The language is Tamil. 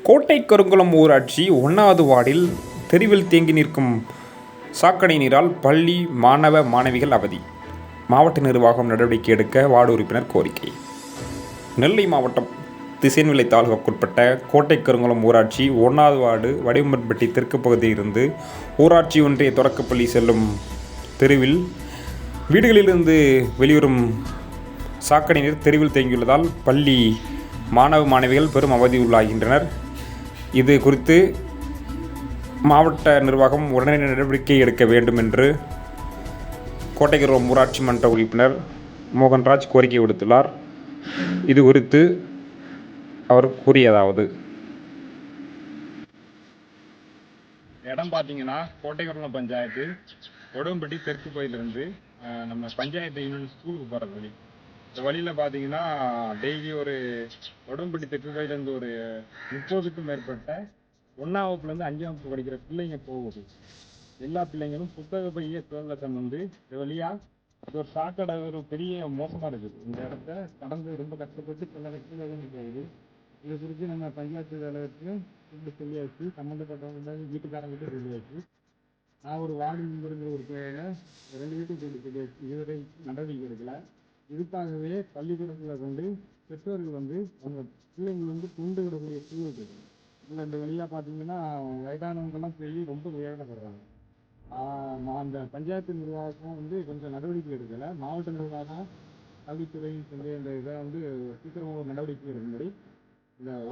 கோட்டை கருங்குளம் ஊராட்சி 1வது வார்டில் தெருவில் தேங்கி நிற்கும் சாக்கடை நீரால் பள்ளி மாணவ மாணவிகள் அவதி. மாவட்ட நிர்வாகம் நடவடிக்கை எடுக்க வார்டு உறுப்பினர் கோரிக்கை. நெல்லை மாவட்டம் திசையன்விளை தாலுகாவுக்குட்பட்ட கோட்டை கருங்குளம் ஊராட்சி 1வது வார்டு வடிவம்பட்டி தெற்கு பகுதியிலிருந்து ஊராட்சி ஒன்றிய தொடக்கப்பள்ளி செல்லும் தெருவில் வீடுகளிலிருந்து வெளிவரும் சாக்கடை நீர் தெருவில் தேங்கியுள்ளதால் பள்ளி மாணவ மாணவிகள் பெரும் அவதி உள்ளாகின்றனர். இது குறித்து மாவட்ட நிர்வாகம் உடனடி நடவடிக்கை எடுக்க வேண்டும் என்று கோட்டைக்கருங்குளம் ஊராட்சி மன்ற உறுப்பினர் மோகன்ராஜ் கோரிக்கை விடுத்துள்ளார். இது குறித்து அவர் கூறியதாவது: இடம் பார்த்தீங்கன்னா கோட்டைக்கருங்குளம் பஞ்சாயத்து வடுவம்பட்டி தெற்கு பகுதியிலிருந்து நம்ம பஞ்சாயத்து யூனியன் ஸ்கூலுக்கு போகிற வழி. இந்த வழியில் பார்த்தீங்கன்னா டெய்லி ஒரு வடுவம்பட்டி தெற்கு பகுதியிலேருந்து ஒரு 30க்கும் மேற்பட்ட 1ஆம் வகுப்புலேருந்து 5ஆம் வகுப்பு படிக்கிற பிள்ளைங்க போகுது. எல்லா பிள்ளைங்களும் புத்தக பையை தோளில் வந்து இந்த வழியாக அது ஒரு சாக்கடை ஒரு பெரிய மோசமாக இருக்குது. இந்த இடத்த கடந்து ரொம்ப கஷ்டப்பட்டு சில கஷ்டங்கள் போகுது. இதை குறித்து நம்ம பஞ்சாயத்து தலைவருக்கும் சொல்லியாச்சு, சம்மந்தப்பட்டவங்க வீட்டுக்காரங்கிட்ட சொல்லியாச்சு. நான் ஒரு வார்டு மெம்பருங்கிற ஒரு பேரை 2 வீட்டுக்கு சொல்லியாச்சு. இதுவரை நடவடிக்கை எடுக்கல. இதுக்காகவே பள்ளிக்கூடத்தில் கொண்டு பெற்றோர்கள் அவங்க பிள்ளைங்க துண்டு விடக்கூடிய சூழல் இருக்குது. இந்த வழியாக பார்த்தீங்கன்னா வயதானவங்கெல்லாம் போய் ரொம்ப வேதனைப்படுறாங்க. அந்த பஞ்சாயத்து நிர்வாகம் கொஞ்சம் நடவடிக்கை எடுக்கலை. மாவட்ட நிர்வாகம் கல்வித்துறை இந்த இதை சீக்கிரம் நடவடிக்கை எடுக்கும்படி இந்த